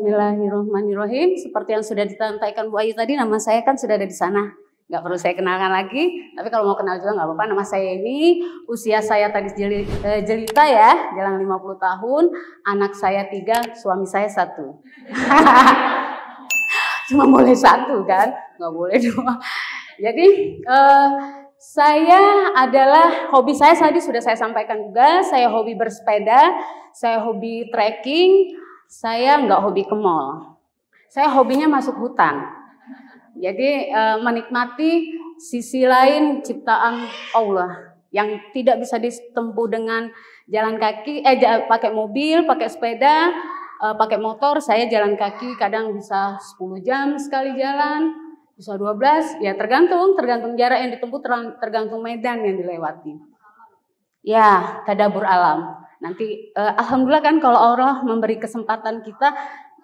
Bismillahirrahmanirrahim. Seperti yang sudah disampaikan Bu Ayu tadi, nama saya kan sudah ada di sana. Nggak perlu saya kenalkan lagi. Tapi kalau mau kenal juga nggak apa-apa. Nama saya ini, usia saya tadi jelita ya, jalan 50 tahun. Anak saya 3, suami saya 1. Cuma boleh 1 kan, nggak boleh 2. Jadi saya adalah, hobi saya tadi sudah saya sampaikan juga. Saya hobi bersepeda, saya hobi trekking. Saya nggak hobi ke mall. Saya hobinya masuk hutan. Jadi menikmati sisi lain ciptaan Allah yang tidak bisa ditempuh dengan jalan kaki, pakai mobil, pakai sepeda, pakai motor. Saya jalan kaki kadang bisa 10 jam sekali jalan, bisa 12. Ya tergantung jarak yang ditempuh, tergantung medan yang dilewati. Ya, tadabbur alam. Nanti alhamdulillah kan kalau Allah memberi kesempatan kita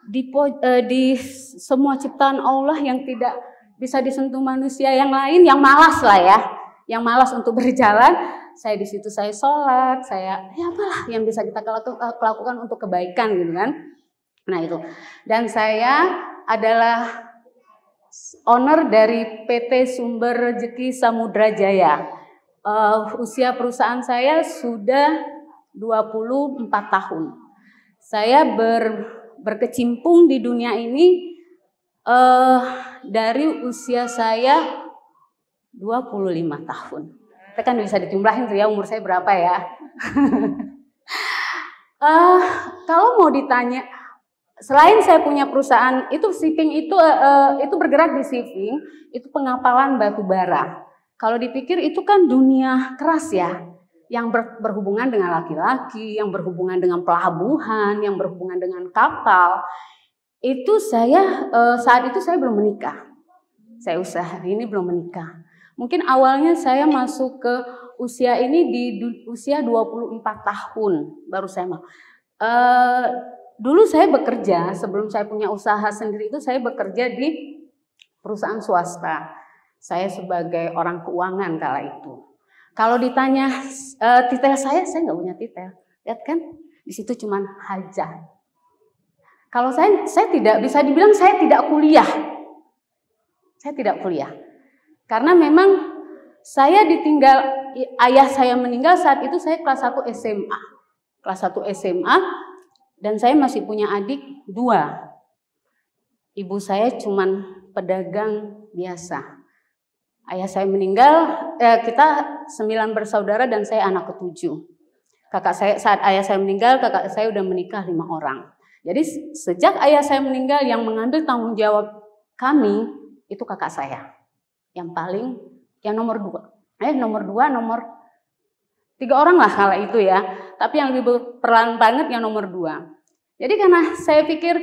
di semua ciptaan Allah yang tidak bisa disentuh manusia yang lain, yang malas lah ya, yang malas untuk berjalan. Saya di situ, saya sholat, saya ya apalah yang bisa kita lakukan untuk kebaikan gitu kan. Nah itu. Dan saya adalah owner dari PT Sumber Rezeki Samudra Jaya. Usia perusahaan saya sudah 24 tahun. Saya berkecimpung di dunia ini dari usia saya 25 tahun. Itu kan bisa dijumlahin tuh ya umur saya berapa ya. Kalau mau ditanya, selain saya punya perusahaan, itu shipping itu bergerak di shipping, itu pengapalan batu bara. Kalau dipikir itu kan dunia keras ya, yang berhubungan dengan laki-laki, yang berhubungan dengan pelabuhan, yang berhubungan dengan kapal. Itu saya saat itu saya belum menikah. Saya usaha ini belum menikah. Mungkin awalnya saya masuk ke usia ini di usia 24 tahun baru saya mau. Dulu saya bekerja, sebelum saya punya usaha sendiri itu saya bekerja di perusahaan swasta. Saya sebagai orang keuangan kala itu. Kalau ditanya titel saya nggak punya titel. Lihat kan, di situ cuman hajah. Kalau saya tidak bisa dibilang saya tidak kuliah. Saya tidak kuliah. Karena memang saya ditinggal, ayah saya meninggal saat itu saya kelas 1 SMA. Kelas 1 SMA dan saya masih punya adik 2. Ibu saya cuman pedagang biasa. Ayah saya meninggal, kita 9 bersaudara dan saya anak ke-7. Kakak saya, saat ayah saya meninggal, kakak saya udah menikah 5 orang. Jadi sejak ayah saya meninggal, yang mengambil tanggung jawab kami itu kakak saya. Yang nomor 2. Nomor 3 orang lah kala itu ya. Tapi yang lebih berperan banget yang nomor 2. Jadi karena saya pikir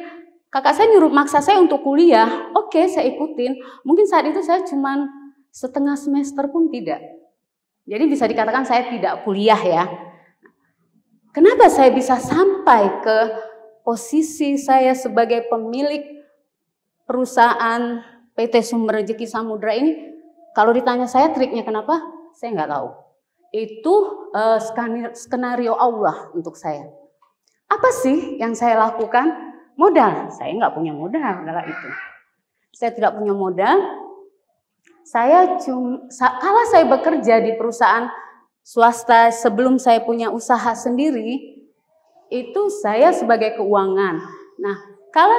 kakak saya nyuruh maksa saya untuk kuliah, oke, saya ikutin. Mungkin saat itu saya cuman setengah semester pun tidak. Jadi bisa dikatakan saya tidak kuliah ya. Kenapa saya bisa sampai ke posisi saya sebagai pemilik perusahaan PT Sumber Rezeki Samudra ini? Kalau ditanya saya triknya kenapa? Saya nggak tahu. Itu skenario Allah untuk saya. Apa sih yang saya lakukan? Modal. Saya nggak punya modal kala itu. Saya tidak punya modal. Kalau saya bekerja di perusahaan swasta sebelum saya punya usaha sendiri, itu saya sebagai keuangan. Nah, kalau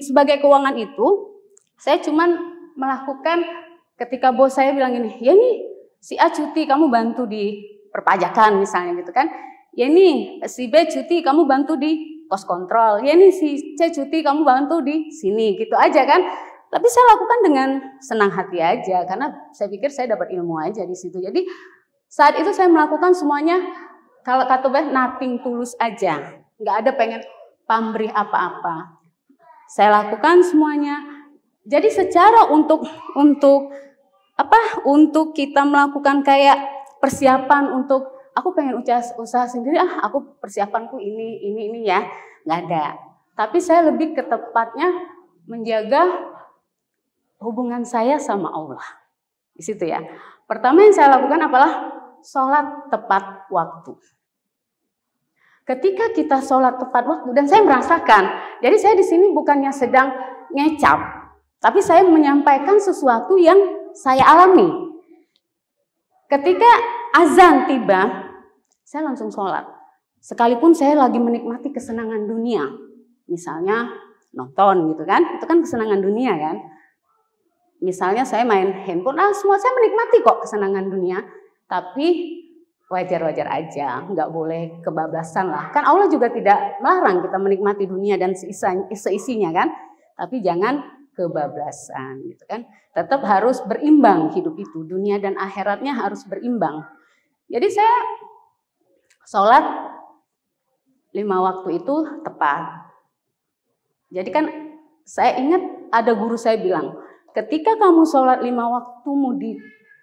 sebagai keuangan itu, saya cuman melakukan ketika bos saya bilang gini, ya nih si A cuti kamu bantu di perpajakan misalnya gitu kan. Ya nih si B cuti kamu bantu di pos kontrol. Ya nih si C cuti kamu bantu di sini gitu aja kan. Tapi saya lakukan dengan senang hati aja karena saya pikir saya dapat ilmu aja di situ. Jadi saat itu saya melakukan semuanya kalau kata nothing tulus aja, nggak ada pengen pamrih apa-apa. Saya lakukan semuanya. Jadi secara untuk kita melakukan kayak persiapan untuk aku pengen usaha sendiri, aku persiapanku ini ya, nggak ada. Tapi saya lebih ke tepatnya menjaga hubungan saya sama Allah. Di situ ya. Pertama yang saya lakukan adalah sholat tepat waktu. ketika kita sholat tepat waktu, dan saya merasakan, jadi saya di sini bukannya sedang ngecap, tapi saya menyampaikan sesuatu yang saya alami. Ketika azan tiba, saya langsung sholat. Sekalipun saya lagi menikmati kesenangan dunia, misalnya nonton gitu kan, itu kan kesenangan dunia kan. Misalnya saya main handphone, semua saya menikmati kok kesenangan dunia, tapi wajar-wajar aja, nggak boleh kebablasan lah. Kan Allah juga tidak melarang kita menikmati dunia dan seisinya kan, tapi jangan kebablasan gitu kan. Tetap harus berimbang hidup itu, dunia dan akhiratnya harus berimbang. Jadi saya sholat 5 waktu itu tepat. Jadi kan saya ingat ada guru saya bilang, ketika kamu sholat 5 waktumu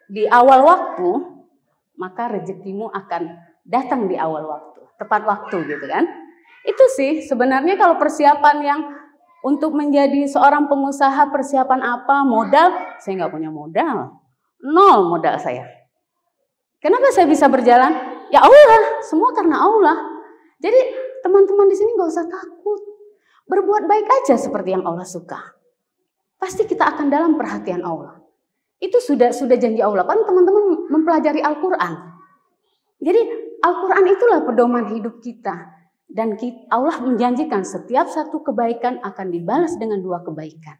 di awal waktu, maka rezekimu akan datang di awal waktu, tepat waktu gitu kan. Itu sih sebenarnya kalau persiapan yang untuk menjadi seorang pengusaha, persiapan apa, modal, saya nggak punya modal. 0 modal saya. Kenapa saya bisa berjalan? Ya Allah, semua karena Allah. Jadi teman-teman di sini nggak usah takut. Berbuat baik aja seperti yang Allah suka. Pasti kita akan dalam perhatian Allah. Itu sudah janji Allah. Kan teman-teman mempelajari Al-Quran. Jadi Al-Quran itulah pedoman hidup kita. Dan Allah menjanjikan setiap satu kebaikan akan dibalas dengan 2 kebaikan.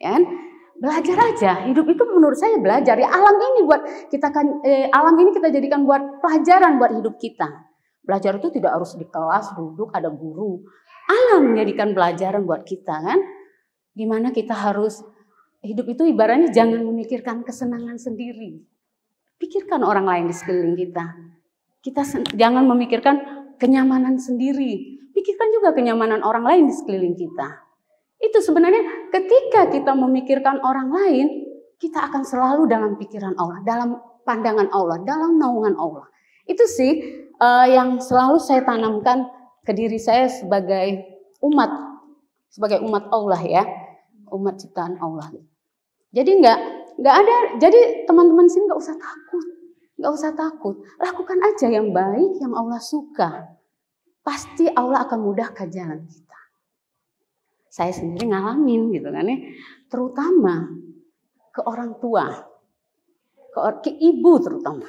Ya kan? Belajar aja. Hidup itu menurut saya belajar. Ya, alam ini alam ini kita jadikan buat pelajaran buat hidup kita. Belajar itu tidak harus di kelas, duduk, ada guru. Alam menjadikan pelajaran buat kita kan. Gimana kita harus hidup itu ibaratnya jangan memikirkan kesenangan sendiri. Pikirkan orang lain di sekeliling kita. Kita jangan memikirkan kenyamanan sendiri. Pikirkan juga kenyamanan orang lain di sekeliling kita. Itu sebenarnya ketika kita memikirkan orang lain, kita akan selalu dalam pikiran Allah, dalam pandangan Allah, dalam naungan Allah. Itu sih yang selalu saya tanamkan ke diri saya sebagai umat Allah ya, umat ciptaan Allah. Jadi nggak ada. Jadi teman-teman sini nggak usah takut, lakukan aja yang baik yang Allah suka. Pasti Allah akan mudahkan jalan kita. Saya sendiri ngalamin gitu kan ya, terutama ke orang tua, ke ibu terutama.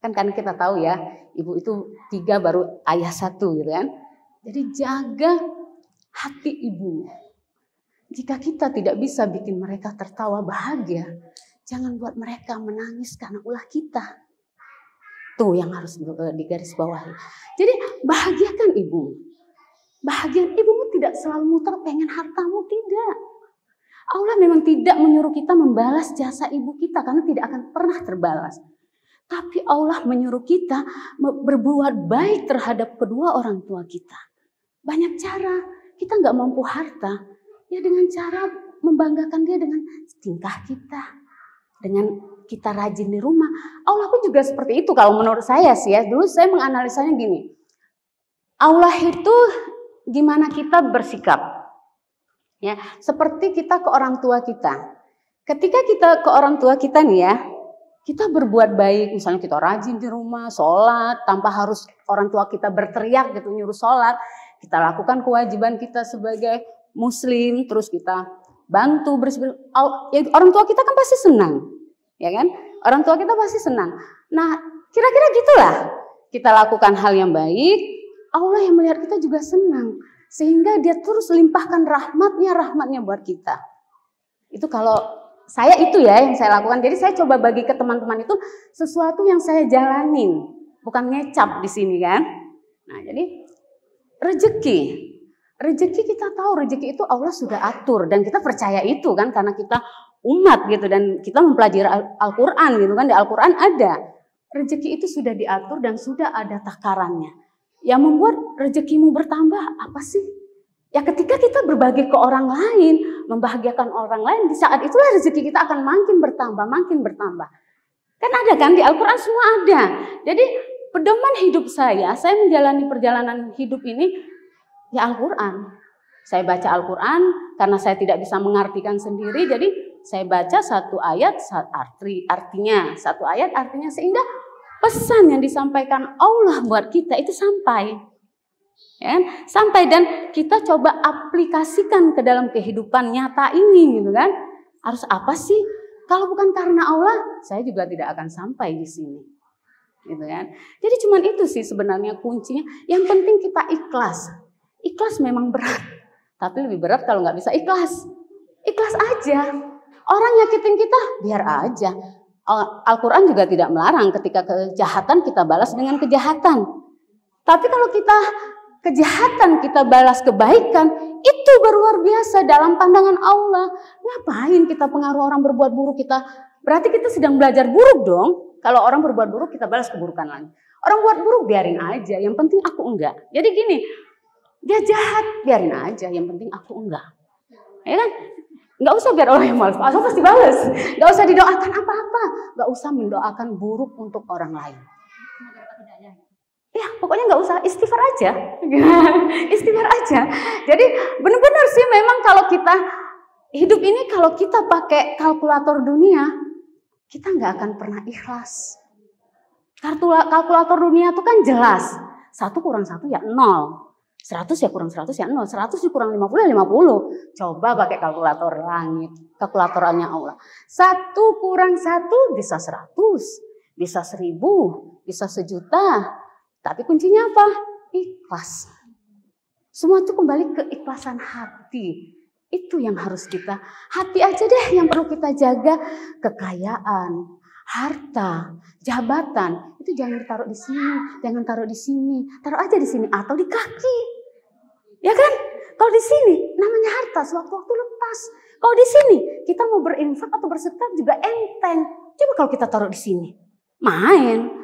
Kan kita tahu ya, ibu itu 3 baru ayah 1 gitu kan. Jadi jaga hati ibu. Jika kita tidak bisa bikin mereka tertawa bahagia, jangan buat mereka menangis karena ulah kita. Tuh yang harus digarisbawahi. Jadi bahagiakan ibu. Bahagian ibumu tidak selalu muter pengen hartamu, tidak. Allah memang tidak menyuruh kita membalas jasa ibu kita karena tidak akan pernah terbalas. Tapi Allah menyuruh kita berbuat baik terhadap kedua orang tua kita. Banyak cara. Kita nggak mampu harta. Ya dengan cara membanggakan dia dengan tingkah kita. Dengan kita rajin di rumah. Allah pun juga seperti itu kalau menurut saya sih ya. Dulu saya menganalisanya gini. Allah itu gimana kita bersikap. Ya, seperti kita ke orang tua kita. Ketika kita ke orang tua kita nih ya, kita berbuat baik, misalnya kita rajin di rumah, sholat, tanpa harus orang tua kita berteriak gitu nyuruh sholat. Kita lakukan kewajiban kita sebagai muslim, terus kita bantu bersih. Orang tua kita kan pasti senang, ya kan? Orang tua kita pasti senang. Nah, kira-kira gitulah. Kita lakukan hal yang baik, Allah yang melihat kita juga senang. Sehingga dia terus limpahkan rahmatnya buat kita. Itu kalau saya itu ya yang saya lakukan. Jadi saya coba bagi ke teman-teman itu sesuatu yang saya jalanin. Bukan ngecap di sini kan. Nah jadi rezeki kita tahu rezeki itu Allah sudah atur. Dan kita percaya itu kan karena kita umat gitu. Dan kita mempelajari Al-Quran gitu kan. Di Al-Quran ada. Rezeki itu sudah diatur dan sudah ada takarannya. Yang membuat rezekimu bertambah apa sih? Ya ketika kita berbagi ke orang lain, membahagiakan orang lain, di saat itulah rezeki kita akan makin bertambah. Kan ada kan, di Al-Quran semua ada. Jadi pedoman hidup saya menjalani perjalanan hidup ini, ya Al-Quran. Saya baca Al-Quran, karena saya tidak bisa mengartikan sendiri, jadi saya baca satu ayat, artinya, sehingga pesan yang disampaikan Allah buat kita itu sampai. Ya kan? Sampai dan kita coba aplikasikan ke dalam kehidupan nyata ini gitu kan. Harus apa sih? Kalau bukan karena Allah, saya juga tidak akan sampai di sini. Gitu kan. Jadi cuman itu sih sebenarnya kuncinya. Yang penting kita ikhlas. Ikhlas memang berat, tapi lebih berat kalau nggak bisa ikhlas. Ikhlas aja. Orang nyakitin kita, biar aja. Al-Quran juga tidak melarang ketika kejahatan kita balas dengan kejahatan. Tapi kalau kejahatan kita balas kebaikan, itu luar biasa dalam pandangan Allah. Ngapain kita pengaruh orang berbuat buruk kita? Berarti kita sedang belajar buruk dong. Kalau orang berbuat buruk kita balas keburukan lagi. Orang buat buruk biarin aja, yang penting aku enggak. Jadi gini, dia jahat biarin aja, yang penting aku enggak. Ya kan? Enggak usah biar orang yang malas, aku pasti balas. Enggak usah didoakan apa-apa, enggak usah mendoakan buruk untuk orang lain. Ya, pokoknya nggak usah, istighfar aja. Istighfar aja. Jadi benar-benar sih memang kalau kita hidup ini, kalau kita pakai kalkulator dunia, kita nggak akan pernah ikhlas. Kalkulator dunia itu kan jelas. 1 kurang 1 ya 0. 100 ya kurang 100 ya 0. 100 dikurang 50 ya 50. Coba pakai kalkulator langit. Kalkulatorannya Allah. 1 kurang 1 bisa 100. Bisa 1000. Bisa 1.000.000. Tapi kuncinya apa? Ikhlas. Semua itu kembali ke ikhlasan hati. Itu yang harus kita, hati aja deh yang perlu kita jaga. Kekayaan, harta, jabatan, itu jangan ditaruh di sini, jangan taruh di sini. Taruh aja di sini atau di kaki. Ya kan? Kalau di sini namanya harta, sewaktu-waktu lepas. Kalau di sini kita mau berinfak atau bersedekah juga enteng. Coba kalau kita taruh di sini, main.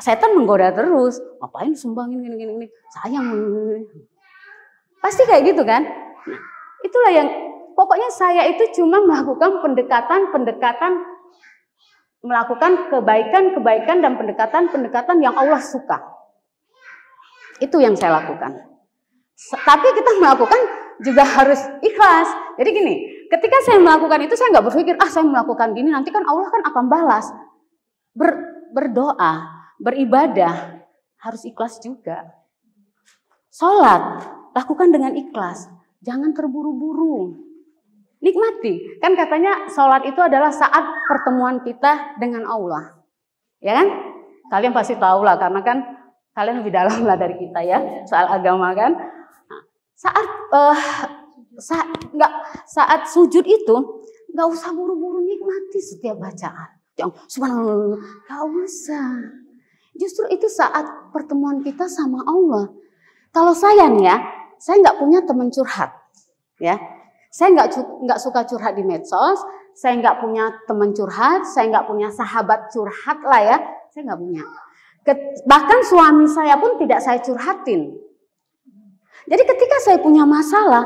Setan menggoda terus, ngapain sumbangin gini-gini, sayang. Pasti kayak gitu kan? Nah, itulah yang, pokoknya saya itu cuma melakukan pendekatan, melakukan kebaikan dan pendekatan yang Allah suka. Itu yang saya lakukan. Tapi kita melakukan juga harus ikhlas. Jadi gini, ketika saya melakukan itu saya nggak berpikir, saya melakukan gini nanti kan Allah kan akan balas. Berdoa, beribadah harus ikhlas juga. Sholat lakukan dengan ikhlas, jangan terburu-buru. Nikmati, kan katanya sholat itu adalah saat pertemuan kita dengan Allah, ya kan? Kalian pasti tahu lah, karena kan kalian lebih dalam lah dari kita ya soal agama kan. Saat sujud itu nggak usah buru-buru, nikmati setiap bacaan. Subhanallah, nggak usah. Justru itu saat pertemuan kita sama Allah. Kalau saya nih ya, saya nggak punya teman curhat, ya. Saya nggak suka curhat di medsos. Saya nggak punya teman curhat. Saya nggak punya sahabat curhat lah ya. Saya nggak punya. Bahkan suami saya pun tidak saya curhatin. Jadi ketika saya punya masalah,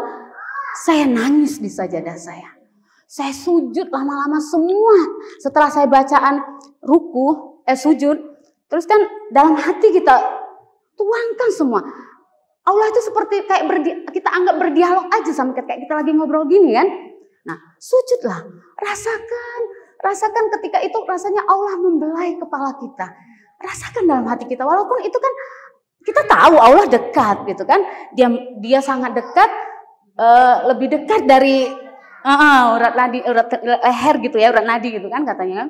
saya nangis di sajadah saya. Saya sujud lama-lama semua. Setelah saya bacaan sujud. Terus kan dalam hati kita tuangkan semua. Allah itu seperti kayak kita anggap berdialog aja sama kayak kita lagi ngobrol gini kan. Nah, sujudlah, rasakan ketika itu rasanya Allah membelai kepala kita. Rasakan dalam hati kita, walaupun itu kan kita tahu Allah dekat gitu kan. Dia sangat dekat, lebih dekat dari urat leher gitu ya, urat nadi gitu kan katanya kan.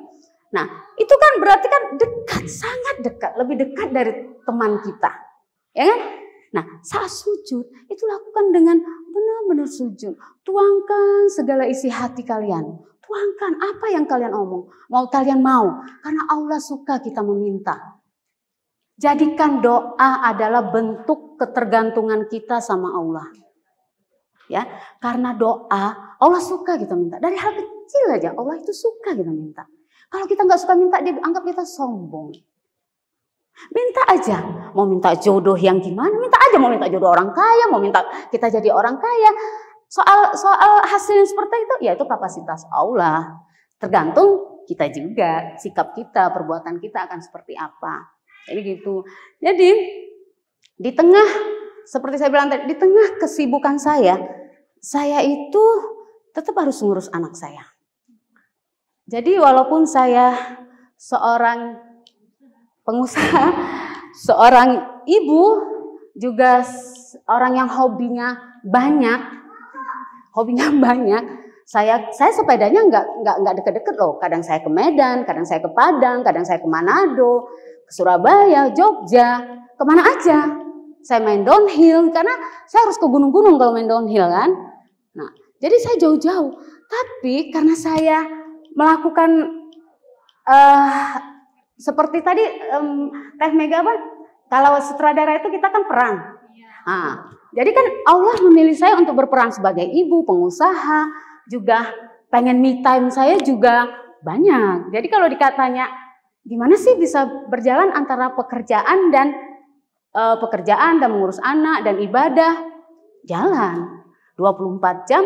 Nah, itu kan berarti kan dekat, sangat dekat, lebih dekat dari teman kita. Ya kan? Nah, saat sujud, itu lakukan dengan benar-benar sujud. Tuangkan segala isi hati kalian. Tuangkan apa yang kalian kalian mau. Karena Allah suka kita meminta. Jadikan doa adalah bentuk ketergantungan kita sama Allah. Ya, karena doa, Allah suka kita minta. Dari hal kecil aja, Allah itu suka kita minta. Kalau kita nggak suka minta, dia anggap kita sombong. Minta aja, mau minta jodoh yang gimana, minta aja. Mau minta jodoh orang kaya, mau minta kita jadi orang kaya. Soal hasilnya seperti itu, ya itu kapasitas Allah. Tergantung kita juga, sikap kita, perbuatan kita akan seperti apa. Jadi gitu. Jadi di tengah, seperti saya bilang tadi, di tengah kesibukan saya itu tetap harus ngurus anak saya. Jadi walaupun saya seorang pengusaha, seorang ibu, juga orang yang hobinya banyak. Saya sepedanya nggak deket-deket loh. Kadang saya ke Medan, kadang saya ke Padang, kadang saya ke Manado, ke Surabaya, Jogja, kemana aja. Saya main downhill karena saya harus ke gunung-gunung kalau main downhill kan. Nah, jadi saya jauh-jauh. Tapi karena saya melakukan seperti tadi Teh Mega apa? Kalau sutradara itu kita kan peran. Nah, jadi kan Allah memilih saya untuk berperan sebagai ibu, pengusaha, juga pengen me time saya juga banyak. Jadi kalau dikatanya gimana sih bisa berjalan antara pekerjaan dan mengurus anak dan ibadah, jalan 24 jam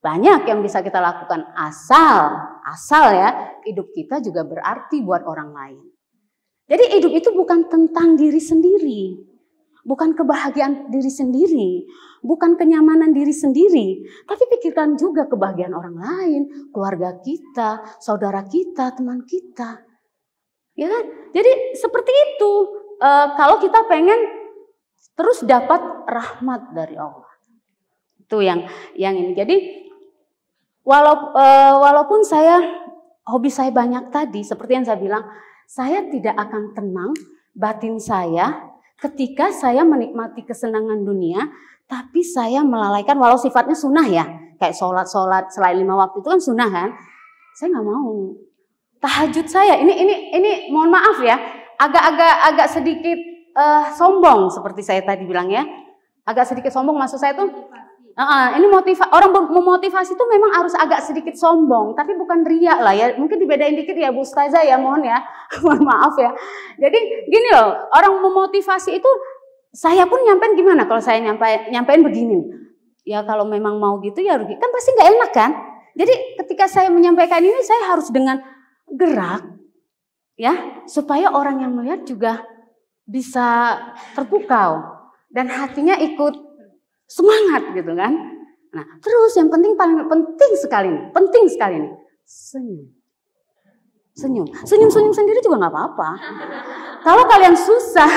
banyak yang bisa kita lakukan asal ya hidup kita juga berarti buat orang lain. Jadi hidup itu bukan tentang diri sendiri, bukan kebahagiaan diri sendiri, bukan kenyamanan diri sendiri, tapi pikirkan juga kebahagiaan orang lain, keluarga kita, saudara kita, teman kita. Ya kan? Jadi seperti itu. Kalau kita pengen terus dapat rahmat dari Allah. Itu yang ini. Jadi walaupun hobi saya banyak tadi, seperti yang saya bilang, saya tidak akan tenang batin saya ketika saya menikmati kesenangan dunia, tapi saya melalaikan walau sifatnya sunnah ya, kayak sholat selain 5 waktu itu kan sunnah kan, saya nggak mau. Tahajud saya ini mohon maaf ya, agak sedikit sombong seperti saya tadi bilang ya, agak sedikit sombong maksud saya tuh. Ini orang memotivasi itu memang harus agak sedikit sombong, tapi bukan riak lah ya. Mungkin dibedain dikit ya Bu Ustazah ya, mohon ya, mohon maaf ya. Jadi gini loh, orang memotivasi itu saya pun nyampein gimana kalau saya nyampein begini. Ya kalau memang mau gitu ya rugi, kan pasti nggak enak kan. Jadi ketika saya menyampaikan ini saya harus dengan gerak ya, supaya orang yang melihat juga bisa terpukau dan hatinya ikut semangat gitu kan. Nah, terus yang paling penting sekali nih, senyum sendiri juga nggak apa-apa. Kalau kalian susah,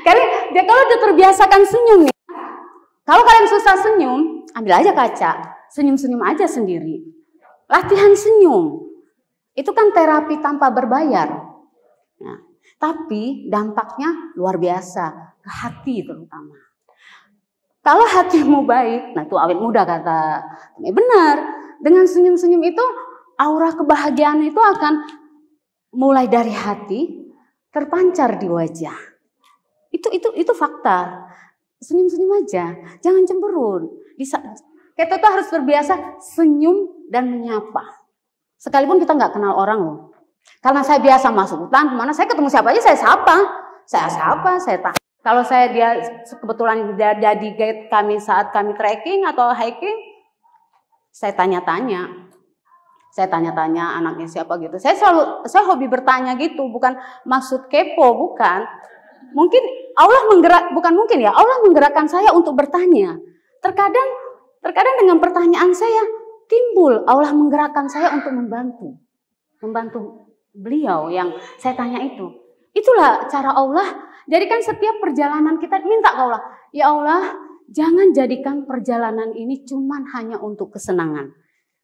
kalau udah terbiasakan senyum nih, kalau kalian susah senyum, ambil aja kaca, senyum aja sendiri. Latihan senyum, itu kan terapi tanpa berbayar. Nah, tapi dampaknya luar biasa ke hati terutama. Kalau hatimu baik, nah itu awet muda kata, benar. Dengan senyum-senyum itu, aura kebahagiaan itu akan mulai dari hati, terpancar di wajah. Itu fakta. Senyum-senyum aja, jangan cemberut. Kita tuh harus terbiasa senyum dan menyapa. Sekalipun kita nggak kenal orang loh. Karena saya biasa masuk hutan, kemana saya ketemu siapa aja saya sapa, saya tanya. Kalau dia kebetulan jadi guide kami saat kami trekking atau hiking, saya tanya-tanya anaknya siapa gitu. Saya hobi bertanya gitu, bukan maksud kepo, bukan. Allah menggerakkan saya untuk bertanya. Terkadang dengan pertanyaan saya timbul Allah menggerakkan saya untuk membantu beliau yang saya tanya itu. Itulah cara Allah. Jadikan setiap perjalanan kita minta ke Allah, ya Allah, jangan jadikan perjalanan ini cuman hanya untuk kesenangan.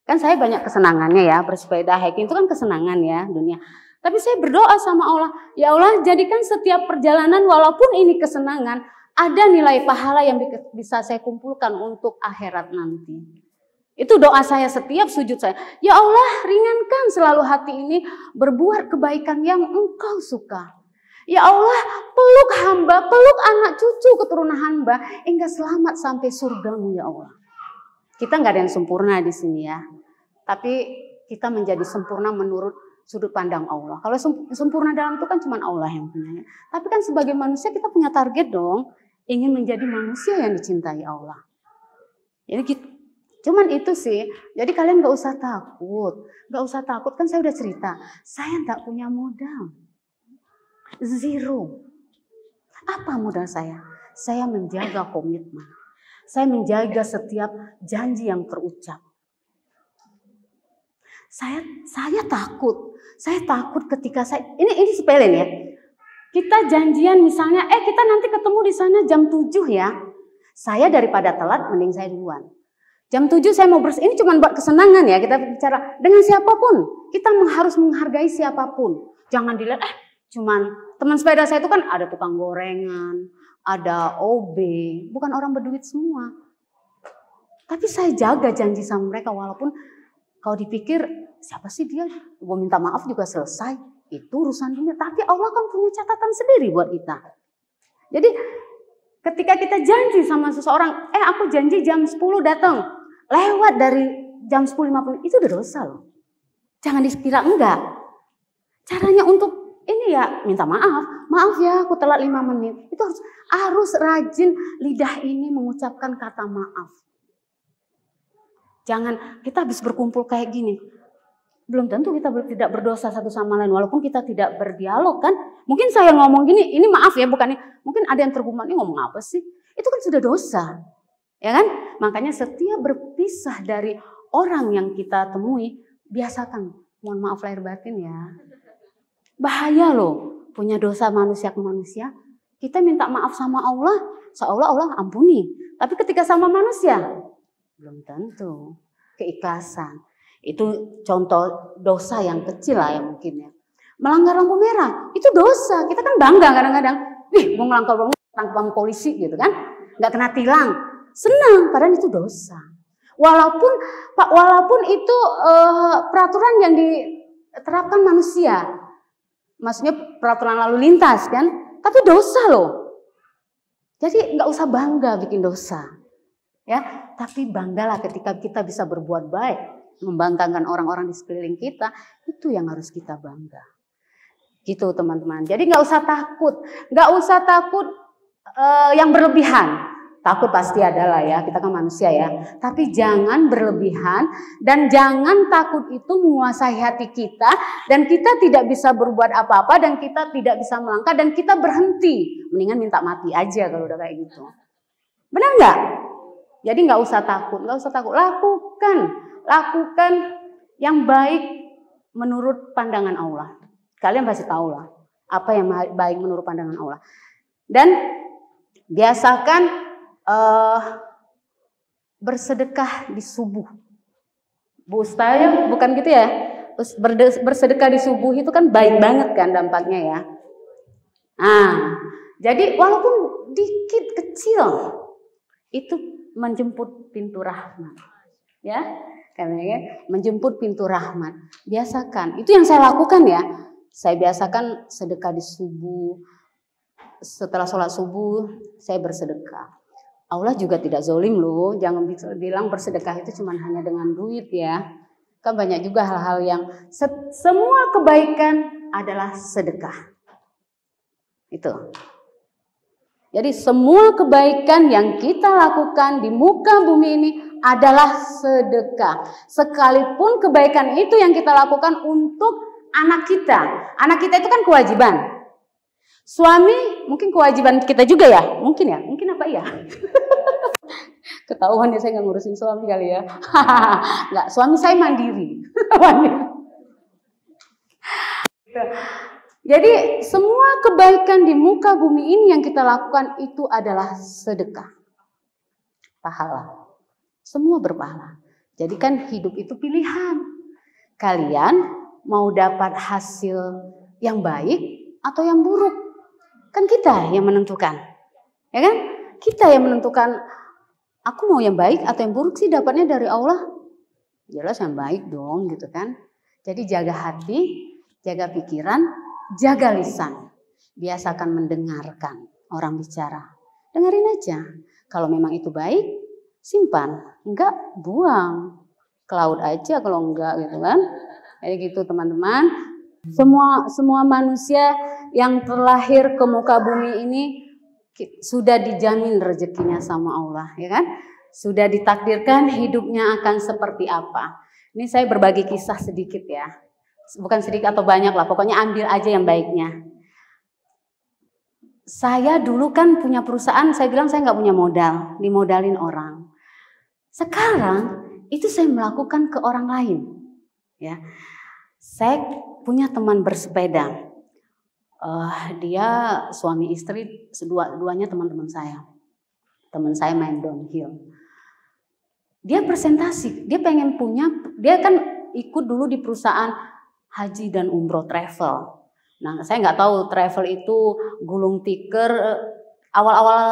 Kan saya banyak kesenangannya ya, bersepeda, hiking itu kan kesenangan ya dunia. Tapi saya berdoa sama Allah, ya Allah, jadikan setiap perjalanan walaupun ini kesenangan, ada nilai pahala yang bisa saya kumpulkan untuk akhirat nanti. Itu doa saya setiap sujud saya. Ya Allah, ringankan selalu hati ini berbuat kebaikan yang Engkau suka. Ya Allah, peluk hamba, peluk anak cucu keturunan hamba, hingga selamat sampai surgamu ya Allah. Kita nggak ada yang sempurna di sini ya, tapi kita menjadi sempurna menurut sudut pandang Allah. Kalau sempurna dalam itu kan cuma Allah yang punya. Tapi kan sebagai manusia kita punya target dong, ingin menjadi manusia yang dicintai Allah. Jadi gitu. Cuman itu sih, jadi kalian nggak usah takut kan saya udah cerita, saya nggak punya modal. Zero. Apa modal saya? Saya menjaga komitmen. Saya menjaga setiap janji yang terucap. Saya takut. Saya takut ketika ini sepele ya. Kita janjian misalnya, kita nanti ketemu di sana jam 7 ya. Saya daripada telat, mending saya duluan. Jam 7 saya mau bersih, ini cuma buat kesenangan ya, kita bicara dengan siapapun. Kita harus menghargai siapapun. Jangan dilihat, cuman teman sepeda saya itu kan ada tukang gorengan, ada OB, bukan orang berduit semua. Tapi saya jaga janji sama mereka, walaupun kalau dipikir, siapa sih dia? Gue minta maaf juga selesai. Itu urusan dunia, tapi Allah kan punya catatan sendiri buat kita. Jadi ketika kita janji sama seseorang, aku janji jam 10 datang. Lewat dari jam 10.50, itu udah dosa loh. Jangan dikira enggak. Caranya untuk ini ya, minta maaf. Maaf ya, aku telat 5 menit. Itu harus rajin lidah ini mengucapkan kata maaf. Jangan kita habis berkumpul kayak gini. Belum tentu kita tidak berdosa satu sama lain, walaupun kita tidak berdialog kan. Mungkin saya ngomong gini, ini maaf ya, bukannya mungkin ada yang tergumam, ini ngomong apa sih? Itu kan sudah dosa. Ya kan? Makanya setiap berpisah dari orang yang kita temui, biasakan, mohon maaf lahir batin ya. Bahaya loh, punya dosa manusia ke manusia. Kita minta maaf sama Allah, seolah Allah ampuni. Tapi ketika sama manusia, belum tentu. Keikhlasan. Itu contoh dosa yang kecil lah ya mungkin ya. Melanggar lampu merah, itu dosa. Kita kan bangga kadang-kadang. Gue melanggar lampu tanpa polisi gitu kan. Nggak kena tilang. Senang, padahal itu dosa. Walaupun itu peraturan yang diterapkan manusia. Maksudnya peraturan lalu lintas kan. Tapi dosa loh. Jadi nggak usah bangga bikin dosa. Ya, tapi banggalah ketika kita bisa berbuat baik. Membanggakan orang-orang di sekeliling kita. Itu yang harus kita bangga. Gitu teman-teman. Jadi nggak usah takut. Nggak usah takut yang berlebihan. Takut pasti adalah ya, kita kan manusia ya. Tapi jangan berlebihan dan jangan takut itu menguasai hati kita. Dan kita tidak bisa berbuat apa-apa dan kita tidak bisa melangkah dan kita berhenti. Mendingan minta mati aja kalau udah kayak gitu. Benar nggak? Jadi nggak usah takut, nggak usah takut. Lakukan yang baik menurut pandangan Allah. Kalian pasti tahu lah apa yang baik menurut pandangan Allah. Dan biasakan bersedekah di subuh. Bu Ustaz, bukan gitu ya? Bersedekah di subuh itu kan baik banget kan dampaknya ya. Jadi walaupun dikit kecil itu menjemput pintu rahmat. Ya, karena menjemput pintu rahmat. Biasakan. Itu yang saya lakukan ya. Saya biasakan sedekah di subuh. Setelah sholat subuh saya bersedekah. Allah juga tidak zolim loh, jangan bilang bersedekah itu cuma hanya dengan duit ya. Kan banyak juga hal-hal yang semua kebaikan adalah sedekah. Itu. Jadi semua kebaikan yang kita lakukan di muka bumi ini adalah sedekah. Sekalipun kebaikan itu yang kita lakukan untuk anak kita. Anak kita itu kan kewajiban. Suami mungkin kewajiban kita juga ya, mungkin apa ya? Ketahuan ya saya nggak ngurusin suami kali ya. Nggak, suami saya mandiri. Jadi semua kebaikan di muka bumi ini yang kita lakukan itu adalah sedekah. Pahala. Semua berpahala. Jadi kan hidup itu pilihan. Kalian mau dapat hasil yang baik atau yang buruk? Kan kita yang menentukan, ya kan? Kita yang menentukan. Aku mau yang baik atau yang buruk sih dapatnya dari Allah. Jelas yang baik dong, gitu kan? Jadi jaga hati, jaga pikiran, jaga lisan. Biasakan mendengarkan orang bicara. Dengerin aja. Kalau memang itu baik, simpan. Enggak, buang. Ke laut aja kalau enggak, gitu kan? Kayak gitu teman-teman. Semua manusia yang terlahir ke muka bumi ini sudah dijamin rezekinya sama Allah, ya kan? Sudah ditakdirkan hidupnya akan seperti apa. Ini saya berbagi kisah sedikit ya. Bukan sedikit atau banyak lah, pokoknya ambil aja yang baiknya. Saya dulu kan punya perusahaan, saya bilang saya nggak punya modal, dimodalin orang. Sekarang itu saya melakukan ke orang lain, ya. Saya punya teman bersepeda. Dia suami istri, duanya teman-teman saya. Teman saya main downhill. Dia presentasi, dia pengen punya, dia kan ikut dulu di perusahaan haji dan umroh travel. Nah, saya nggak tahu travel itu gulung tikar awal-awal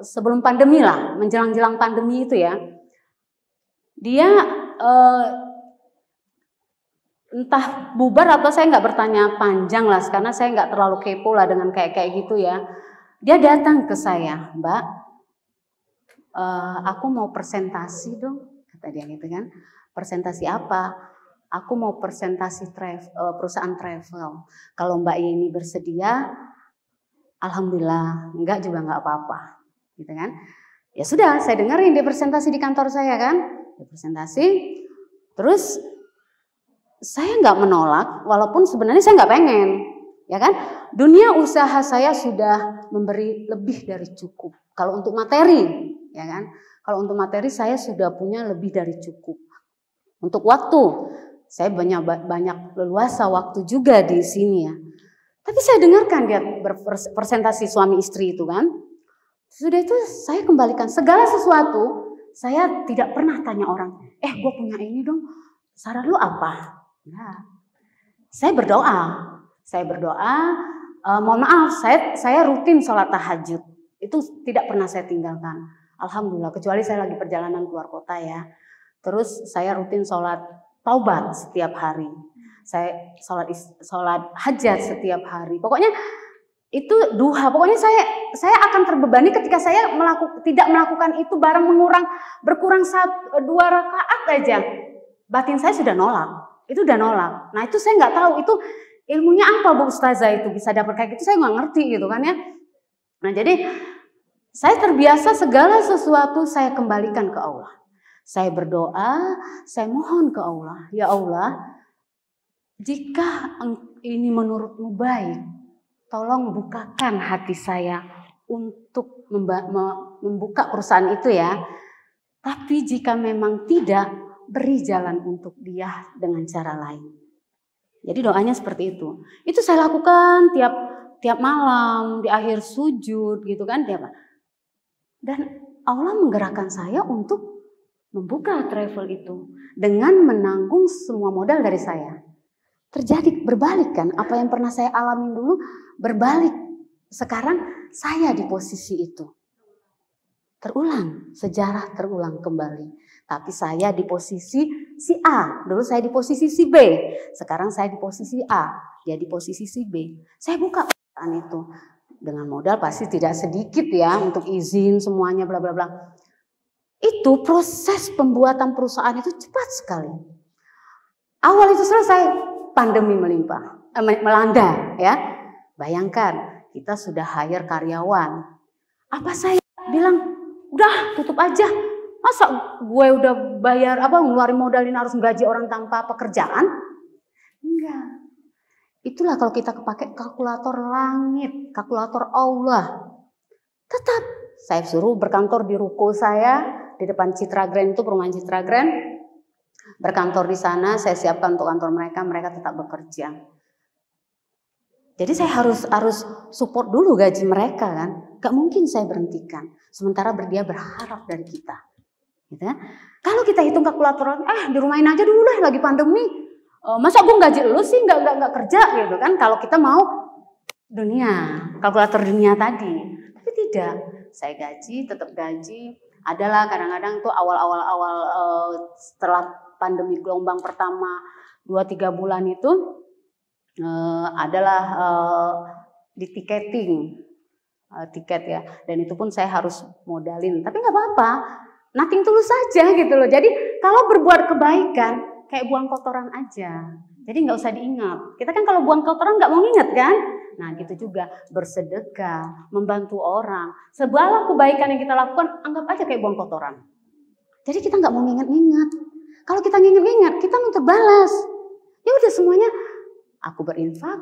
sebelum pandemi lah, menjelang-jelang pandemi itu ya. Dia entah bubar atau saya nggak bertanya panjang lah, karena saya nggak terlalu kepo lah dengan kayak gitu ya. Dia datang ke saya, Mbak, aku mau presentasi dong, kata dia gitu kan. Presentasi apa? Aku mau presentasi perusahaan travel. Kalau Mbak ini bersedia, alhamdulillah, enggak juga nggak apa-apa, gitu kan. Ya sudah, saya dengerin dia presentasi di kantor saya kan, dia presentasi, terus saya nggak menolak, walaupun sebenarnya saya nggak pengen, ya kan. Dunia usaha saya sudah memberi lebih dari cukup. Kalau untuk materi, ya kan. Kalau untuk materi saya sudah punya lebih dari cukup. Untuk waktu, saya banyak leluasa waktu juga di sini ya. Tapi saya dengarkan dia berpresentasi suami istri itu kan. Sudah itu saya kembalikan segala sesuatu. Saya tidak pernah tanya orang, gue punya ini dong, saran lu apa? Nah, saya berdoa, mohon maaf, saya rutin sholat tahajud, itu tidak pernah saya tinggalkan, alhamdulillah, kecuali saya lagi perjalanan keluar kota ya. Terus saya rutin sholat taubat setiap hari, saya sholat hajat setiap hari, pokoknya itu duha, pokoknya saya akan terbebani ketika saya tidak melakukan itu barang berkurang 1-2 rakaat aja, batin saya sudah nolak. Itu udah nolak. Nah itu saya nggak tahu itu ilmunya apa Bu Ustazah itu bisa dapat kayak gitu, saya nggak ngerti gitu kan ya. Nah jadi saya terbiasa segala sesuatu saya kembalikan ke Allah. Saya berdoa, saya mohon ke Allah, ya Allah, jika ini menurutmu baik, tolong bukakan hati saya untuk membuka perusahaan itu ya. Tapi jika memang tidak, beri jalan untuk dia dengan cara lain. Jadi doanya seperti itu. Itu saya lakukan tiap malam di akhir sujud gitu kan, dan Allah menggerakkan saya untuk membuka travel itu dengan menanggung semua modal dari saya. Terjadi berbalik kan, apa yang pernah saya alamin dulu berbalik. Sekarang saya di posisi itu. Terulang, sejarah terulang kembali. Tapi saya di posisi si A, dulu saya di posisi si B, sekarang saya di posisi A, dia di posisi si B. Saya buka perusahaan itu dengan modal pasti tidak sedikit ya, untuk izin semuanya bla bla bla. Itu proses pembuatan perusahaan itu cepat sekali. Awal itu selesai, pandemi melanda ya. Bayangkan kita sudah hire karyawan. Apa saya bilang, udah tutup aja. Masa gue udah bayar ngeluarin modal ini harus menggaji orang tanpa pekerjaan? Enggak. Itulah kalau kita pakai kalkulator langit, kalkulator Allah. Tetap saya suruh berkantor di ruko saya di depan Citra Grand, itu perumahan Citra Grand. Berkantor di sana, saya siapkan untuk kantor mereka tetap bekerja. Jadi saya harus support dulu gaji mereka kan. Gak mungkin saya berhentikan. Sementara dia berharap dari kita. Gitu ya. Kalau kita hitung kalkulator, di rumahin aja dulu lah lagi pandemi. Masa gue gaji lu sih nggak kerja gitu kan? Kalau kita mau dunia, kalkulator dunia tadi, tapi tidak. Saya gaji, tetap gaji. Adalah kadang-kadang tuh awal setelah pandemi gelombang pertama 2-3 bulan itu adalah di tiket ya. Dan itu pun saya harus modalin. Tapi nggak apa-apa. Nothing tulus saja gitu loh. Jadi kalau berbuat kebaikan kayak buang kotoran aja. Jadi nggak usah diingat. Kita kan kalau buang kotoran nggak mau ingat kan? Nah gitu juga bersedekah, membantu orang. Segala kebaikan yang kita lakukan anggap aja kayak buang kotoran. Jadi kita nggak mau ingat-ingat. Kalau kita ingat-ingat kita nuntut balas. Ya udah semuanya aku berinfak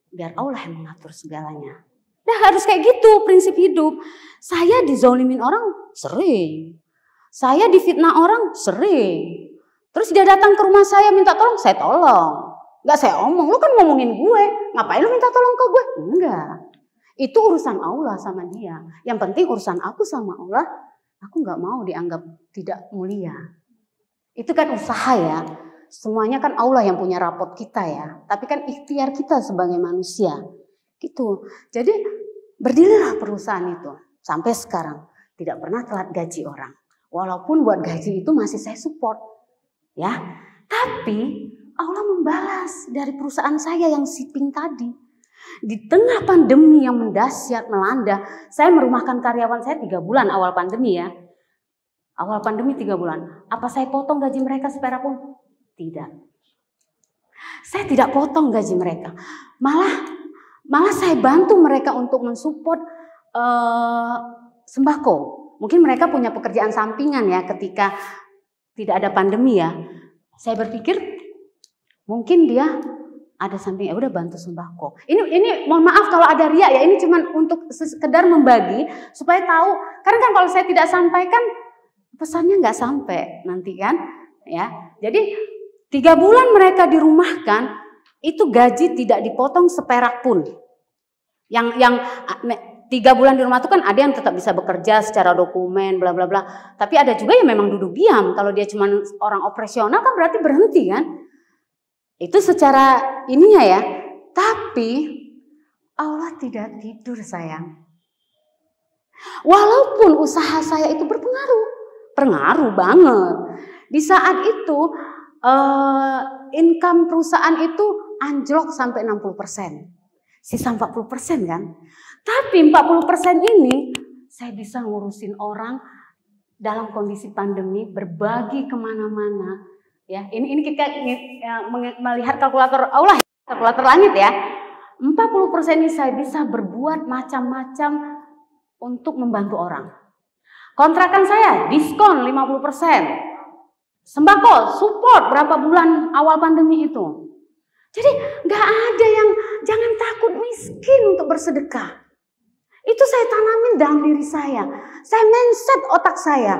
biar Allah yang mengatur segalanya. Nah harus kayak gitu prinsip hidup. Saya dizolimin orang sering. Saya difitnah orang sering. Terus dia datang ke rumah saya minta tolong, saya tolong. Nggak saya omong, lu kan ngomongin gue, ngapain lu minta tolong ke gue? Enggak. Itu urusan Allah sama dia. Yang penting urusan aku sama Allah, aku nggak mau dianggap tidak mulia. Itu kan usaha ya. Semuanya kan Allah yang punya rapot kita ya. Tapi kan ikhtiar kita sebagai manusia. Gitu. Jadi berdirilah perusahaan itu. Sampai sekarang tidak pernah telat gaji orang. Walaupun buat gaji itu masih saya support. Ya. Tapi Allah membalas dari perusahaan saya yang shipping tadi. Di tengah pandemi yang mendahsyat melanda, saya merumahkan karyawan saya 3 bulan awal pandemi ya. Awal pandemi 3 bulan. Apa saya potong gaji mereka seperak pun? Tidak. Saya tidak potong gaji mereka. Malah saya bantu mereka untuk mensupport sembako. Mungkin mereka punya pekerjaan sampingan ya ketika tidak ada pandemi ya. Saya berpikir mungkin dia ada samping, ya udah bantu sembako. Ini mohon maaf kalau ada riak ya, ini cuma untuk sekedar membagi supaya tahu. Karena kan kalau saya tidak sampaikan pesannya nggak sampai nanti kan, ya. Jadi 3 bulan mereka dirumahkan, itu gaji tidak dipotong seperak pun. Yang 3 bulan di rumah itu kan ada yang tetap bisa bekerja secara dokumen, bla bla bla. Tapi ada juga yang memang duduk diam. Kalau dia cuma orang operasional kan berarti berhenti kan. Itu secara ininya ya. Tapi Allah tidak tidur sayang. Walaupun usaha saya itu berpengaruh. Pengaruh banget. Di saat itu income perusahaan itu anjlok sampai 60%. Sisa 40% kan. Tapi 40% ini saya bisa ngurusin orang dalam kondisi pandemi, berbagi kemana-mana. Ya, ini kita melihat kalkulator Allah, kalkulator langit ya. 40% ini saya bisa berbuat macam-macam untuk membantu orang. Kontrakan saya diskon 50%. Sembako support berapa bulan awal pandemi itu. Jadi nggak ada yang jangan takut miskin untuk bersedekah. Itu saya tanamin dalam diri saya. Saya mindset otak saya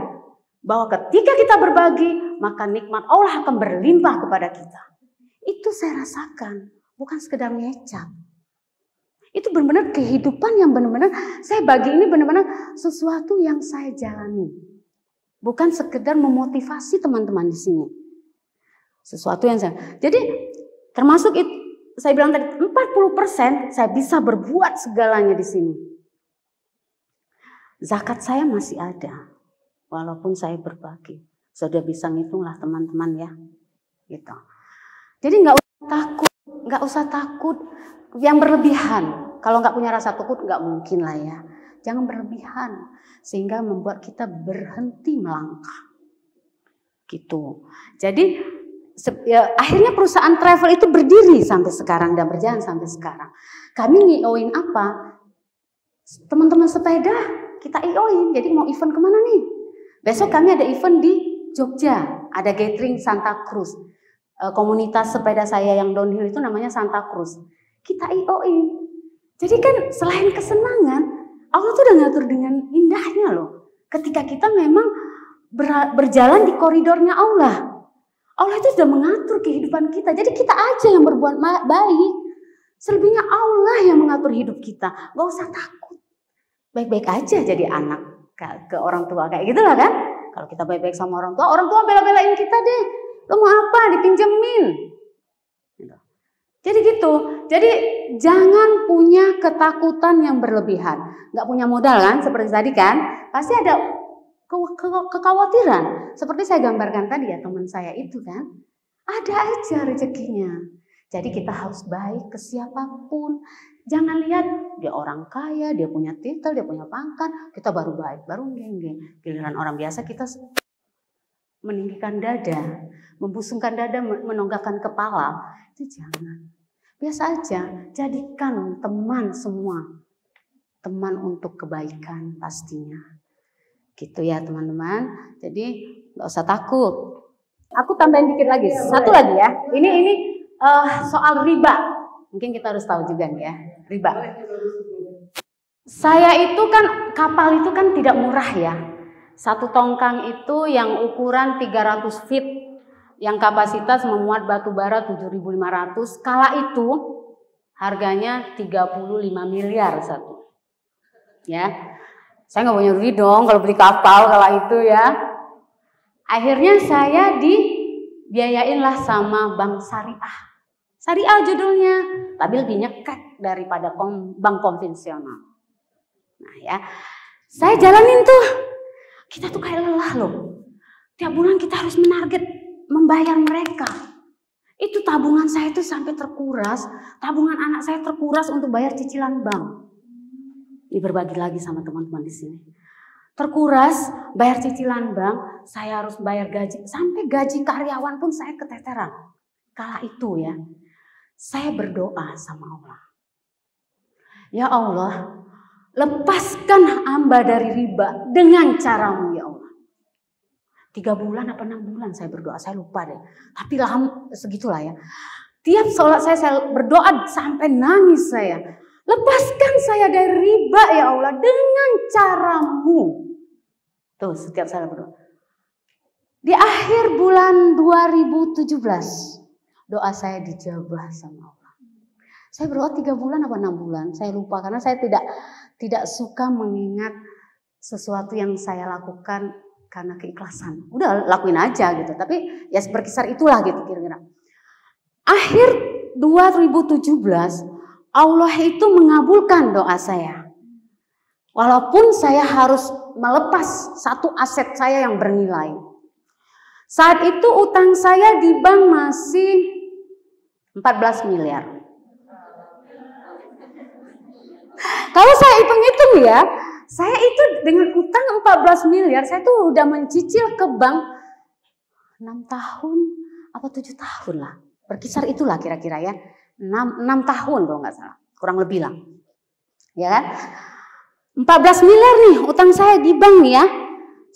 bahwa ketika kita berbagi, maka nikmat Allah akan berlimpah kepada kita. Itu saya rasakan, bukan sekedar ngecap. Itu benar-benar kehidupan yang benar-benar saya bagi, ini benar-benar sesuatu yang saya jalani. Bukan sekedar memotivasi teman-teman di sini. Sesuatu yang saya. Jadi termasuk itu, saya bilang tadi 40% saya bisa berbuat segalanya di sini. Zakat saya masih ada. Walaupun saya berbagi. Sudah bisa ngitunglah teman-teman ya. Gitu. Jadi nggak usah takut yang berlebihan. Kalau nggak punya rasa takut nggak mungkin lah ya. Jangan berlebihan sehingga membuat kita berhenti melangkah. Gitu. Jadi ya, akhirnya perusahaan travel itu berdiri sampai sekarang dan berjalan sampai sekarang. Kami ngioin apa? Teman-teman sepeda kita ioin. Jadi mau event kemana nih? Besok kami ada event di Jogja. Ada gathering Santa Cruz. Komunitas sepeda saya yang downhill itu namanya Santa Cruz. Kita ioin. Jadi kan selain kesenangan, Allah tuh udah ngatur dengan indahnya loh. Ketika kita memang berjalan di koridornya Allah. Allah itu sudah mengatur kehidupan kita. Jadi kita aja yang berbuat baik. Selebihnya Allah yang mengatur hidup kita. Gak usah takut. Baik-baik aja jadi anak ke orang tua. Kayak gitu lah kan. Kalau kita baik-baik sama orang tua bela-belain kita deh. Lo mau apa? Dipinjemin. Jadi gitu. Jadi jangan punya ketakutan yang berlebihan. Gak punya modal kan, seperti tadi kan. Pasti ada kekhawatiran. Seperti saya gambarkan tadi ya, teman saya itu kan. Ada aja rezekinya. Jadi kita harus baik ke siapapun. Jangan lihat dia orang kaya, dia punya titel, dia punya pangkat. Kita baru baik, baru geng-geng. Giliran orang biasa kita meninggikan dada. Membusungkan dada, menonggakkan kepala. Itu jangan. Biasa aja, jadikan teman semua. Teman untuk kebaikan pastinya. Gitu ya teman-teman. Jadi gak usah takut. Aku tambahin dikit lagi. Satu lagi ya. Ini soal riba. Mungkin kita harus tahu juga nih ya. Riba. Saya itu kan, kapal itu kan tidak murah ya. Satu tongkang itu yang ukuran 300 feet. yang kapasitas memuat batu bara 7.500. Kala itu harganya 35 miliar satu. Ya, saya nggak punya duit dong kalau beli kapal kala itu ya. Akhirnya saya dibiayainlah sama bank syariah. Syariah judulnya, tapi lebih nyekek daripada bank konvensional. Nah ya, saya jalanin tuh. Kita tuh kayak lelah loh. Tiap bulan kita harus menarget membayar mereka. Itu tabungan saya itu sampai terkuras, tabungan anak saya terkuras untuk bayar cicilan bank. Ini berbagi lagi sama teman-teman di sini. Terkuras, bayar cicilan bank, saya harus bayar gaji, sampai gaji karyawan pun saya keteteran. Kala itu ya, saya berdoa sama Allah. Ya Allah, lepaskan hamba dari riba dengan caramu ya Allah. 3 bulan apa 6 bulan saya berdoa, saya lupa deh. Tapi lama segitulah ya. Tiap sholat saya berdoa sampai nangis saya. Lepaskan saya dari riba ya Allah dengan caramu. Tuh setiap saya berdoa. Di akhir bulan 2017 doa saya dijabah sama Allah. Saya berdoa 3 bulan apa 6 bulan, saya lupa karena saya tidak suka mengingat sesuatu yang saya lakukan karena keikhlasan. Udah lakuin aja gitu, tapi ya berkisar itulah gitu kira-kira. Akhir 2017 Allah itu mengabulkan doa saya. Walaupun saya harus melepas satu aset saya yang bernilai. Saat itu utang saya di bank masih 14 miliar. Kalau saya hitung-hitung ya, saya itu dengan utang 14 miliar, saya tuh udah mencicil ke bank 6 tahun apa 7 tahun lah. Berkisar itulah kira-kira ya. 6 tahun kalau nggak salah, kurang lebih lah. Ya kan? 14 miliar nih utang saya di bank nih ya.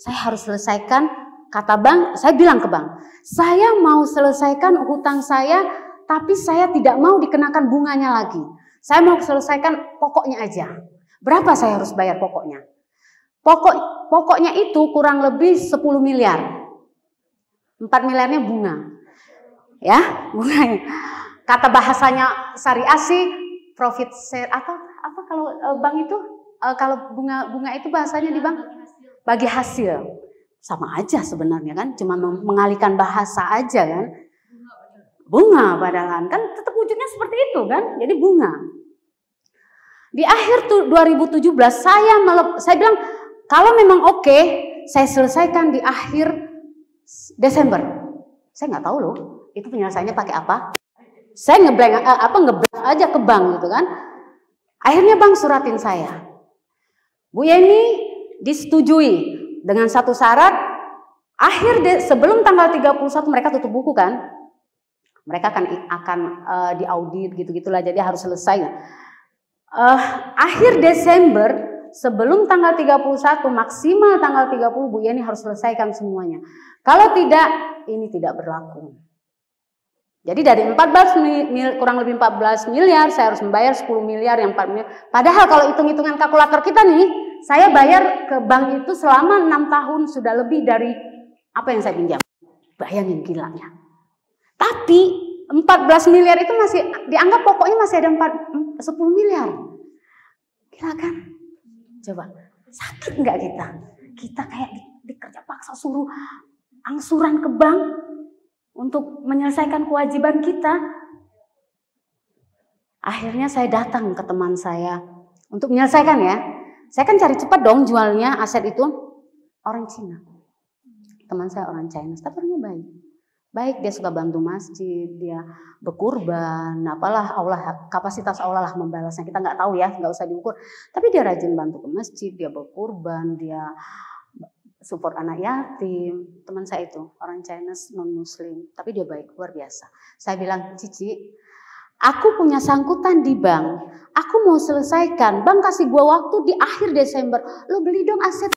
Saya harus selesaikan, kata bank, saya bilang ke bank, saya mau selesaikan hutang saya, tapi saya tidak mau dikenakan bunganya lagi. Saya mau selesaikan pokoknya aja. Berapa saya harus bayar pokoknya? Pokoknya itu kurang lebih 10 miliar. 4 miliarnya bunga. Ya, bunganya. Kata bahasanya syariah sih profit share atau apa kalau bank itu kalau bunga itu bahasanya di bank bagi hasil. Sama aja sebenarnya kan, cuma mengalihkan bahasa aja kan. Bunga padahal kan tetap wujudnya seperti itu kan, jadi bunga. Di akhir 2017 saya bilang kalau memang oke, saya selesaikan di akhir Desember. Saya nggak tahu loh, itu penyelesaiannya pakai apa. Saya ngeblank aja ke bank gitu kan. Akhirnya bank suratin saya. Bu Yeni disetujui dengan satu syarat, sebelum tanggal 31 mereka tutup buku kan. Mereka akan diaudit gitu-gitulah, jadi harus selesai. Akhir Desember sebelum tanggal 31 maksimal tanggal 30 Bu Yeni harus selesaikan semuanya. Kalau tidak, ini tidak berlaku. Jadi dari kurang lebih 14 miliar saya harus membayar 10 miliar yang 4 miliar. Padahal kalau hitung-hitungan kalkulator kita nih, saya bayar ke bank itu selama 6 tahun sudah lebih dari apa yang saya pinjam. Bayangin gilanya. Tapi 14 miliar itu masih dianggap pokoknya masih ada 10 miliar. Gila kan? Coba, sakit nggak kita? Kita kayak dikerja paksa suruh angsuran ke bank untuk menyelesaikan kewajiban kita. Akhirnya saya datang ke teman saya untuk menyelesaikan ya. Saya kan cari cepat dong jualnya aset itu. Orang Cina. Teman saya orang China, tapi orangnya baik. Baik, dia suka bantu masjid, dia berkurban, apalah Allah, kapasitas Allah lah membalasnya. Kita nggak tahu ya, nggak usah diukur. Tapi dia rajin bantu ke masjid, dia berkurban, dia support anak yatim. Teman saya itu orang Chinese non Muslim, tapi dia baik luar biasa. Saya bilang, Cici, aku punya sangkutan di bank, aku mau selesaikan. Bank kasih gua waktu di akhir Desember, lo beli dong aset.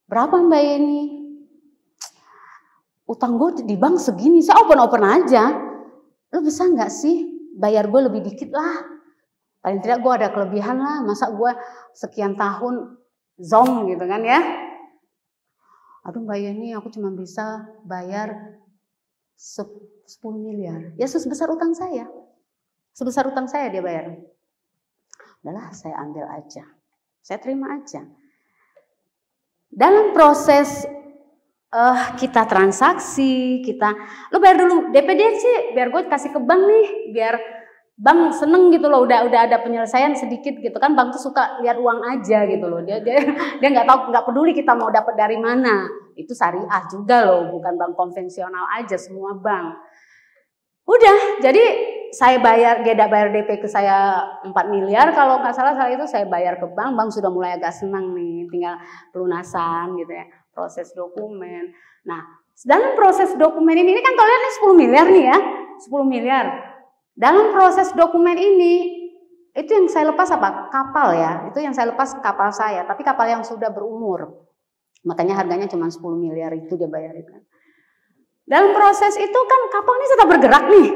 Berapa Mbak Yeni? Utang gue di bank segini, saya open aja. Lo bisa nggak sih bayar gue lebih dikit lah? Paling tidak gue ada kelebihan lah, masa gue sekian tahun zong gitu kan ya. Aduh Mbak Yeni, aku cuma bisa bayar 10 miliar. Ya sebesar utang saya. Sebesar utang saya dia bayar. Udahlah saya ambil aja. Saya terima aja. Dalam proses kita transaksi, lo bayar dulu DPDC biar gue kasih ke bank nih, biar bank seneng gitu loh, udah ada penyelesaian sedikit gitu kan. Bank tuh suka lihat uang aja gitu loh, dia nggak tahu, nggak peduli kita mau dapat dari mana. Itu syariah juga loh, bukan bank konvensional aja, semua bank. Udah, jadi saya bayar DP ke saya 4 miliar kalau nggak salah itu saya bayar ke bank. Bank sudah mulai agak senang nih, tinggal pelunasan gitu ya, proses dokumen. Nah, dalam proses dokumen ini kan kalian nih 10 miliar nih ya, 10 miliar. Dalam proses dokumen ini, itu yang saya lepas apa? Kapal ya, itu yang saya lepas kapal saya, tapi kapal yang sudah berumur. Makanya harganya cuma 10 miliar itu dia bayarin. Dalam proses itu kan kapal ini tetap bergerak nih,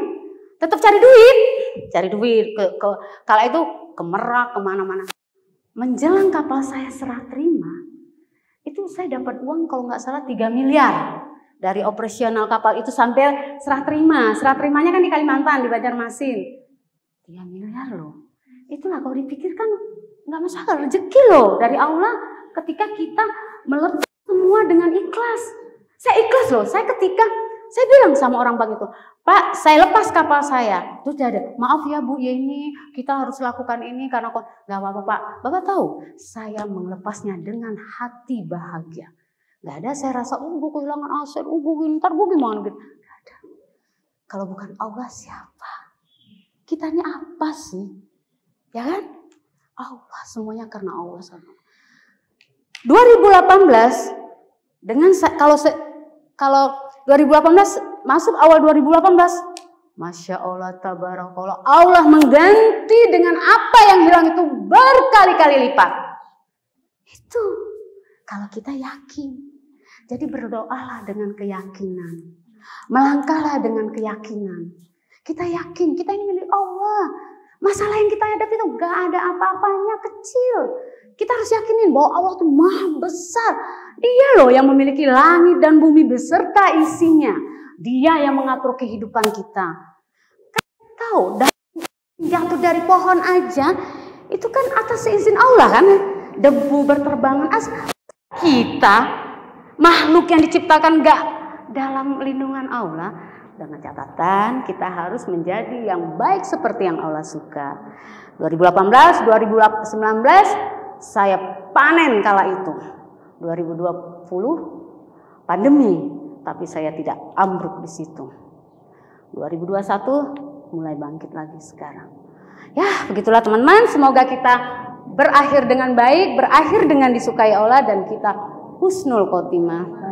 tetap cari duit ke kala itu ke Merak, kemana-mana. Menjelang kapal saya serah terima, itu saya dapat uang kalau nggak salah 3 miliar. Dari operasional kapal itu sampai serah terima. Serah terimanya kan di Kalimantan, di Banjarmasin. 3 miliar loh. Itulah kalau dipikirkan nggak masalah, rezeki loh dari Allah ketika kita melepas semua dengan ikhlas. Saya ikhlas loh, saya bilang sama orang bank itu, Pak, saya lepas kapal saya. Terus dia ada, maaf ya Bu, ya ini kita harus lakukan ini karena kok nggak apa-apa Pak. Bapak tahu, saya melepasnya dengan hati bahagia. Nggak ada saya rasa, gue kehilangan aset, ntar gue gimana gitu. Nggak ada. Kalau bukan Allah siapa? Kita ini apa sih? Ya kan? Allah, semuanya karena Allah sama. 2018 dengan kalau 2018 masuk awal 2018, Masya Allah tabarakallah, Allah mengganti dengan apa yang hilang itu berkali-kali lipat. Itu kalau kita yakin. Jadi berdoalah dengan keyakinan, melangkahlah dengan keyakinan. Kita yakin kita ini milik Allah. Masalah yang kita hadapi itu gak ada apa-apanya, kecil. Kita harus yakinin bahwa Allah itu maha besar. Dia loh yang memiliki langit dan bumi beserta isinya. Dia yang mengatur kehidupan kita. Kan tahu, jatuh dari pohon aja, itu kan atas izin Allah kan. Debu berterbangan, kita makhluk yang diciptakan gak dalam lindungan Allah. Dengan catatan kita harus menjadi yang baik seperti yang Allah suka. 2018, 2019 saya panen kala itu. 2020 pandemi, tapi saya tidak ambruk di situ. 2021 mulai bangkit lagi sekarang. Ya, begitulah teman-teman, semoga kita berakhir dengan baik, berakhir dengan disukai Allah dan kita husnul khotimah.